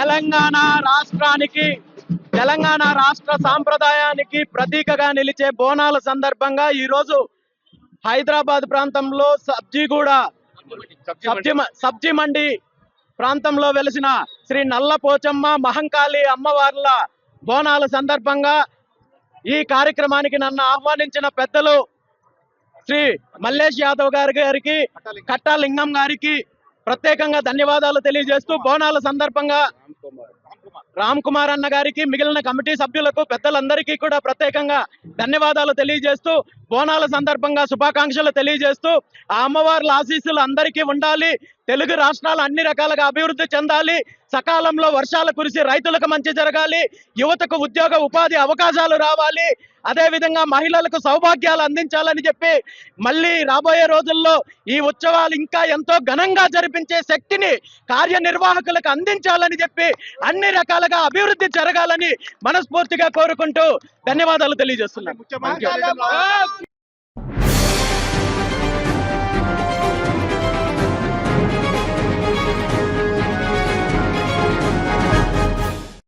తెలంగాణ రాష్ట్రానికి తెలంగాణ రాష్ట్ర సాంప్రదాయానికి ప్రతీకగా నిలిచే బోనాల సందర్భంగా ఈ రోజు హైదరాబాద్ ప్రాంతంలో సబ్జీ మండి ప్రాంతంలో వెలిసిన శ్రీ నల్లపోచమ్మ మహంకాళి అమ్మవార్ల బోనాల సందర్భంగా ఈ కార్యక్రమానికి నన్ను ఆహ్వానించిన పెద్దలు శ్రీ మల్లేష్ యాదవ్ గారికి కట్టాలింగం గారికి ప్రత్యేకంగా ధన్యవాదాలు తెలియజేస్తూ బోనాల సందర్భంగా రామ్ కుమార్ అన్న గారికి మిగిలిన కమిటీ సభ్యులకు పెద్దలందరికీ కూడా ప్రత్యేకంగా ధన్యవాదాలు తెలియజేస్తూ బోనాల సందర్భంగా శుభాకాంక్షలు తెలియజేస్తూ ఆ అమ్మవార్ల ఆశీస్సులు అందరికీ ఉండాలి. తెలుగు రాష్ట్రాలు అన్ని రకాలుగా అభివృద్ధి చెందాలి. సకాలంలో వర్షాలు కురిసి రైతులకు మంచి జరగాలి. యువతకు ఉద్యోగ ఉపాధి అవకాశాలు రావాలి. అదే విధంగా మహిళలకు సౌభాగ్యాలు అందించాలని చెప్పి మళ్ళీ రాబోయే రోజుల్లో ఈ ఉత్సవాలు ఇంకా ఎంతో ఘనంగా జరిపించే శక్తిని కార్యనిర్వాహకులకు అందించాలని చెప్పి అన్ని రకాలుగా అభివృద్ధి జరగాలని మనస్ఫూర్తిగా కోరుకుంటూ ధన్యవాదాలు తెలియజేస్తున్నాను.